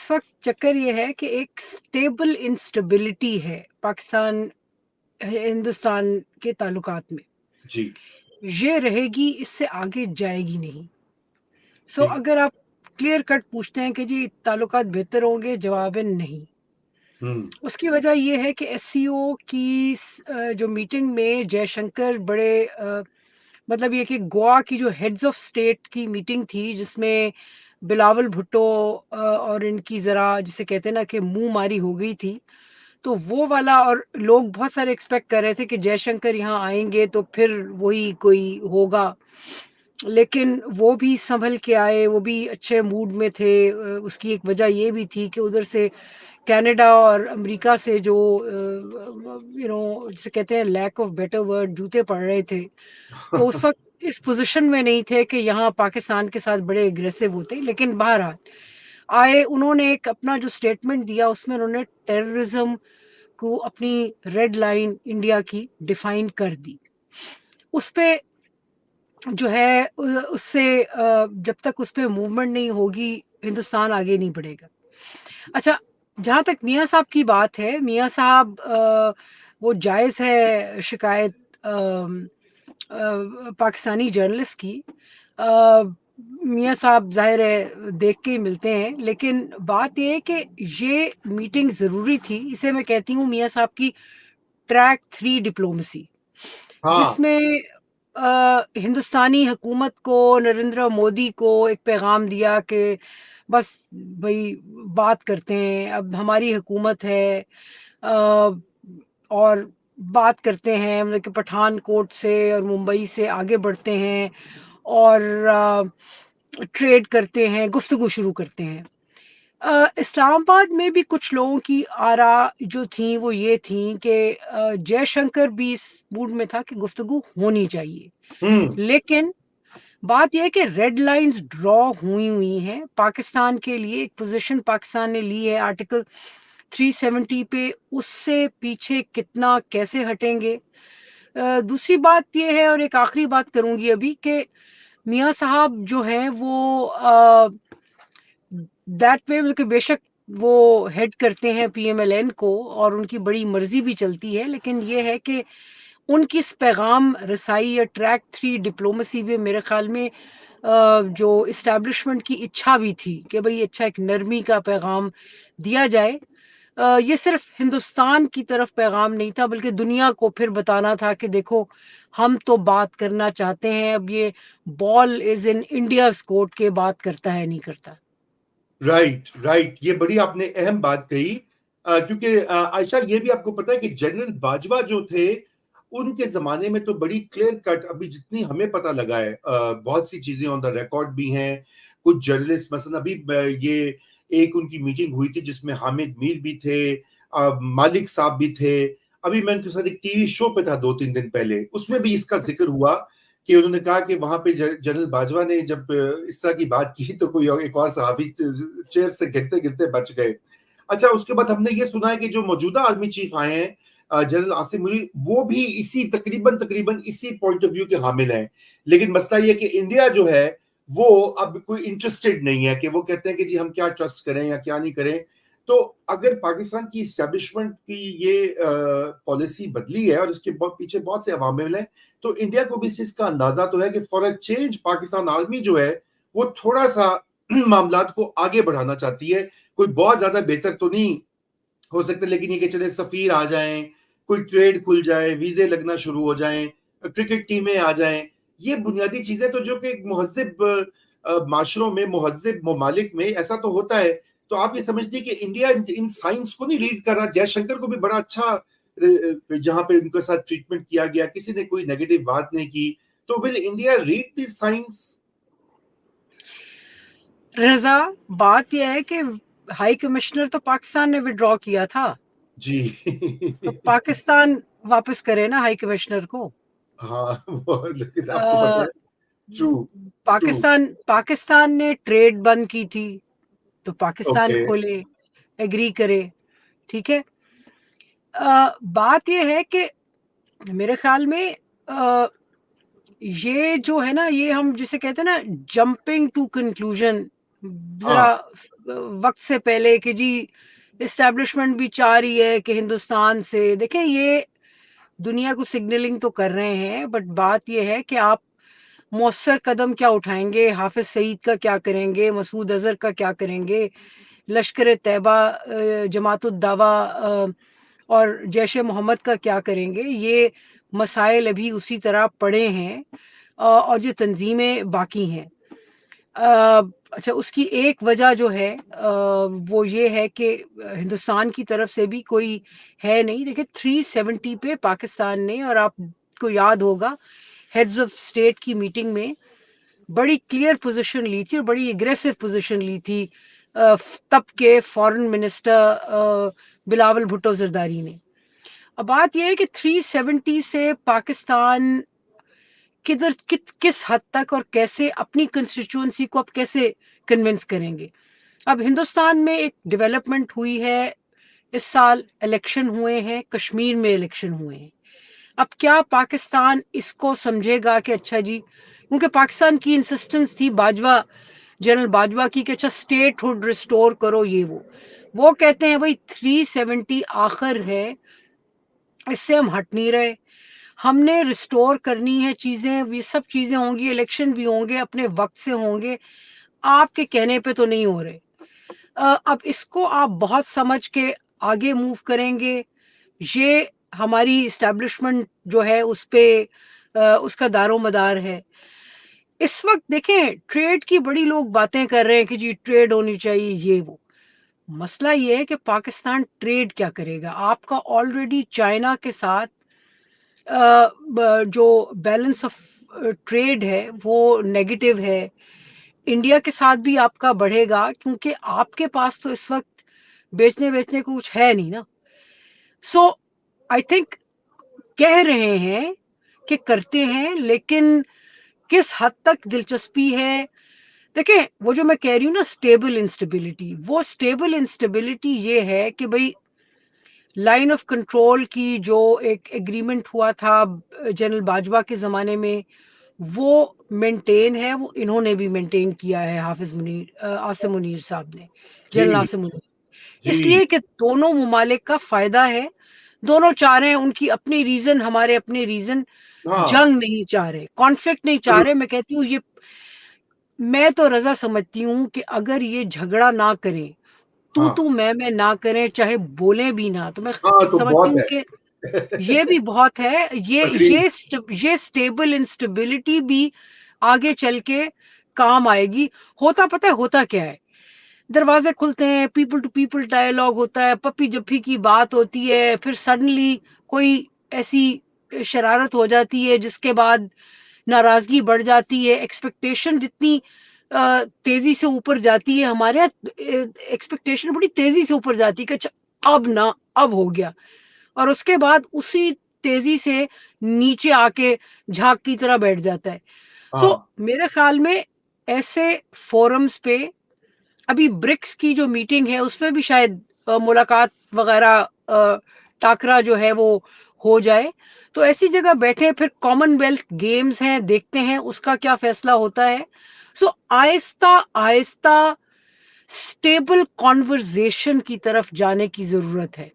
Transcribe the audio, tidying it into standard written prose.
اس وقت چکر یہ ہے کہ ایک سٹیبل انسٹیبلٹی ہے پاکستان ہندوستان کے تعلقات میں، جی یہ رہے گی، اس سے آگے جائے گی نہیں. سو ٹھیک. اگر آپ کلیئر کٹ پوچھتے ہیں کہ جی تعلقات بہتر ہوں گے، جواب ہے نہیں. ہوں اس کی وجہ یہ ہے کہ ایس سی او کی جو میٹنگ میں جے شنکر بڑے مطلب یہ کہ گوا کی جو ہیڈز آف اسٹیٹ کی میٹنگ تھی، جس میں بلاول بھٹو اور ان کی ذرا جسے کہتے ہیں نا کہ منہ ماری ہو گئی تھی، تو وہ والا، اور لوگ بہت سارے ایکسپیکٹ کر رہے تھے کہ جے شنکر یہاں آئیں گے تو پھر وہی کوئی ہوگا، لیکن وہ بھی سنبھل کے آئے، وہ بھی اچھے موڈ میں تھے. اس کی ایک وجہ یہ بھی تھی کہ ادھر سے کینیڈا اور امریکہ سے جو جسے کہتے ہیں لیک آف بیٹر ورڈ جوتے پڑ رہے تھے، تو اس وقت اس پوزیشن میں نہیں تھے کہ یہاں پاکستان کے ساتھ بڑے اگریسو ہوتے. لیکن بہرحال آئے، انہوں نے ایک اپنا جو اسٹیٹمنٹ دیا اس میں انہوں نے ٹیررزم کو اپنی ریڈ لائن انڈیا کی ڈیفائن کر دی. اس پہ جو ہے اس سے جب تک اس پہ موومنٹ نہیں ہوگی ہندوستان آگے نہیں بڑھے گا. اچھا، جہاں تک میاں صاحب کی بات ہے، میاں صاحب وہ جائز ہے شکایت پاکستانی جرنلسٹ کی. میاں صاحب ظاہر ہے دیکھ کے ہی ملتے ہیں، لیکن بات یہ ہے کہ یہ میٹنگ ضروری تھی. اسے میں کہتی ہوں میاں صاحب کی ٹریک 3 ڈپلومسی، ہاں جس میں ہندوستانی حکومت کو، نریندر مودی کو ایک پیغام دیا کہ بس بھائی بات کرتے ہیں، اب ہماری حکومت ہے اور بات کرتے ہیں، مطلب کہ پٹھان کوٹ سے اور ممبئی سے آگے بڑھتے ہیں اور ٹریڈ کرتے ہیں، گفتگو شروع کرتے ہیں. اسلام آباد میں بھی کچھ لوگوں کی آراء جو تھیں وہ یہ تھیں کہ جے شنکر بھی اس موڈ میں تھا کہ گفتگو ہونی چاہیے، ہوں لیکن بات یہ ہے کہ ریڈ لائنز ڈرا ہوئی ہیں پاکستان کے لیے. ایک پوزیشن پاکستان نے لی ہے آرٹیکل 370 پہ، اس سے پیچھے کتنا کیسے ہٹیں گے. دوسری بات یہ ہے، اور ایک آخری بات کروں گی ابھی، کہ میاں صاحب جو ہیں وہ دیٹ وے کہ بے شک وہ ہیڈ کرتے ہیں پی ایم ایل این کو اور ان کی بڑی مرضی بھی چلتی ہے، لیکن یہ ہے کہ ان کی اس پیغام رسائی یا ٹریک 3 ڈپلومسی میں میرے خیال میں جو اسٹیبلشمنٹ کی اچھا بھی تھی کہ بھئی اچھا ایک نرمی کا پیغام دیا جائے. یہ صرف ہندوستان کی طرف پیغام نہیں تھا، بلکہ دنیا کو پھر بتانا تھا کہ دیکھو ہم تو بات کرنا چاہتے ہیں، اب یہ بال از ان انڈیاز کورٹ کے بات کرتا ہے نہیں کرتا. رائٹ یہ بڑی آپ نے اہم بات کہی، کیونکہ عائشہ یہ بھی آپ کو پتا ہے کہ جنرل باجوہ جو تھے ان کے زمانے میں تو بڑی کلیئر کٹ، ابھی جتنی ہمیں پتہ لگا ہے بہت سی چیزیں آن دا ریکارڈ بھی ہیں. کچھ جرنلسٹ مثلا ابھی یہ ایک ان کی میٹنگ ہوئی تھی جس میں حامد میر بھی تھے، مالک صاحب بھی تھے. ابھی میں ان کے ساتھ ایک ٹی وی شو پہ تھا 2-3 دن پہلے، اس میں بھی اس کا ذکر ہوا کہ انہوں نے کہا کہ وہاں پہ جنرل باجوہ نے جب اس طرح کی بات کی تو کوئی ایک اور صحافی چیئر سے گرتے گرتے بچ گئے. اچھا، اس کے بعد ہم نے یہ سنا ہے کہ جو موجودہ آرمی چیف آئے ہیں جنرل عاصم منیر، وہ بھی اسی تقریباً اسی پوائنٹ آف ویو کے حامل ہیں. لیکن مسئلہ یہ کہ انڈیا جو ہے وہ اب کوئی انٹرسٹڈ نہیں ہے، کہ وہ کہتے ہیں کہ جی ہم کیا ٹرسٹ کریں یا کیا نہیں کریں. تو اگر پاکستان کی اسٹیبلشمنٹ کی یہ پالیسی بدلی ہے اور اس کے پیچھے بہت سے عوامل ہیں، تو انڈیا کو بھی اس چیز کا اندازہ تو ہے کہ for a change Pakistan army جو ہے وہ تھوڑا سا معاملات کو آگے بڑھانا چاہتی ہے. کوئی بہت زیادہ بہتر تو نہیں ہو سکتا، لیکن یہ کہ چلے سفیر آ جائیں، کوئی ٹریڈ کھل جائے، ویزے لگنا شروع ہو جائیں، کرکٹ ٹیمیں آ جائیں، یہ بنیادی چیزیں تو جو کہ ایک مہذب معاشروں میں، مہذب ممالک میں ایسا تو ہوتا ہے. تو آپ یہ سمجھتے کہ انڈیا ان سائنس کو نہیں ریڈ کر رہا؟ جے شنکر کو بھی بڑا اچھا جہاں پہ ان کے ساتھ ٹریٹمنٹ کیا گیا، کسی نے کوئی نیگیٹو بات نہیں کی. تو ول انڈیا ریڈ دس سائنس؟ رضا، بات یہ ہے کہ ہائی کمشنر تو پاکستان نے وڈرا کیا تھا، جی تو پاکستان واپس کرے نا ہائی کمشنر کو. ہاں لیکن آپ کو پتا ہے، ٹرو ٹرو پاکستان نے ٹریڈ بند کی تھی تو پاکستان اوکے کھولے، ایگری کرے، ٹھیک ہے. بات یہ ہے کہ میرے خیال میں یہ جو ہے نا، یہ ہم جسے کہتے ہیں نا جمپنگ ٹو کنکلوژن، ہاں ذرا وقت سے پہلے کہ جی اسٹیبلشمنٹ بھی چاہ رہی ہے کہ ہندوستان سے، دیکھیں یہ دنیا کو سگنلنگ تو کر رہے ہیں، بٹ بات یہ ہے کہ آپ مؤثر قدم کیا اٹھائیں گے، حافظ سعید کا کیا کریں گے، مسعود اظہر کا کیا کریں گے، لشکر طیبہ، جماعت الدعوہ اور جیش محمد کا کیا کریں گے. یہ مسائل ابھی اسی طرح پڑے ہیں اور جو تنظیمیں باقی ہیں. اچھا، اس کی ایک وجہ جو ہے وہ یہ ہے کہ ہندوستان کی طرف سے بھی کوئی ہے نہیں. دیکھیں 370 پہ پاکستان نے، اور آپ کو یاد ہوگا ہیڈز آف اسٹیٹ کی میٹنگ میں بڑی کلیئر پوزیشن لی تھی اور بڑی اگریسو پوزیشن لی تھی تب کے فارن منسٹر بلاول بھٹو زرداری نے. اب بات یہ ہے کہ 370 سے پاکستان کس حد تک اور کیسے اپنی کنسٹیچوئنسی کو اب کیسے کنونس کریں گے. اب ہندوستان میں ایک ڈیولپمنٹ ہوئی ہے، اس سال الیکشن ہوئے ہیں، کشمیر میں الیکشن ہوئے ہیں. اب کیا پاکستان اس کو سمجھے گا کہ اچھا جی، کیونکہ پاکستان کی انسسٹنس تھی باجوہ، جنرل باجوہ کی، کہ اچھا اسٹیٹ ہوڈ ریسٹور کرو، یہ وہ کہتے ہیں بھائی 370 آخر ہے، اس سے ہم ہٹ نہیں رہے، ہم نے ریسٹور کرنی ہے چیزیں، یہ سب چیزیں ہوں گی، الیکشن بھی ہوں گے، اپنے وقت سے ہوں گے، آپ کے کہنے پہ تو نہیں ہو رہے. اب اس کو آپ بہت سمجھ کے آگے موو کریں گے، یہ ہماری اسٹیبلشمنٹ جو ہے اس پہ اس کا دار و مدار ہے. اس وقت دیکھیں ٹریڈ کی بڑی لوگ باتیں کر رہے ہیں کہ جی ٹریڈ ہونی چاہیے، یہ وہ. مسئلہ یہ ہے کہ پاکستان ٹریڈ کیا کرے گا؟ آپ کا آلریڈی چائنا کے ساتھ جو بیلنس آف ٹریڈ ہے وہ نیگیٹو ہے. انڈیا کے ساتھ بھی آپ کا بڑھے گا کیونکہ آپ کے پاس تو اس وقت بیچنے کو کچھ ہے نہیں نا. سو آئی تھنک کہہ رہے ہیں کہ کرتے ہیں، لیکن کس حد تک دلچسپی ہے؟ دیکھیں وہ جو میں کہہ رہی ہوں نا اسٹیبل انسٹیبلٹی، وہ اسٹیبل انسٹیبلٹی یہ ہے کہ بھئی لائن آف کنٹرول کی جو ایک ایگریمنٹ ہوا تھا جنرل باجوہ کے زمانے میں، وہ مینٹین ہے، وہ انہوں نے بھی مینٹین کیا ہے، حافظ منیر عاصم منیر صاحب نے، جنرل جی عاصم منیر. اس جی. لیے کہ دونوں ممالک کا فائدہ ہے، دونوں چاہ رہے ہیں، ان کی اپنی ریزن، ہمارے اپنے ریزن، ہاں جنگ نہیں چاہ رہے، کانفلکٹ نہیں چاہ رہے. میں کہتی ہوں یہ، میں تو رضا سمجھتی ہوں کہ اگر یہ جھگڑا نہ کریں، ہاں میں نہ کریں، چاہے بولیں بھی نہ، تو میں ہاں تو سمجھتی بہت ہوں ہے. کہ یہ بھی بہت ہے. اگری. یہ اسٹیبل انسٹیبلٹی بھی آگے چل کے کام آئے گی. پتہ ہے ہوتا کیا ہے؟ دروازے کھلتے ہیں، پیپل ٹو پیپل ڈائلاگ ہوتا ہے، پپی جپھی کی بات ہوتی ہے، پھر سڈنلی کوئی ایسی شرارت ہو جاتی ہے جس کے بعد ناراضگی بڑھ جاتی ہے. ایکسپیکٹیشن جتنی تیزی سے اوپر جاتی ہے، ہمارے یہاں ایکسپیکٹیشن بڑی تیزی سے اوپر جاتی ہے کہ اچھا اب ہو گیا، اور اس کے بعد اسی تیزی سے نیچے آ کے جھاگ کی طرح بیٹھ جاتا ہے. سو ہاں میرے خیال میں ایسے فورمز پہ، ابھی برکس کی جو میٹنگ ہے اس میں بھی شاید ملاقات وغیرہ، ٹاکرا جو ہے وہ ہو جائے، تو ایسی جگہ بیٹھے، پھر کامن ویلتھ گیمز ہیں، دیکھتے ہیں اس کا کیا فیصلہ ہوتا ہے. سو آہستہ آہستہ اسٹیبل کانورزیشن کی طرف جانے کی ضرورت ہے.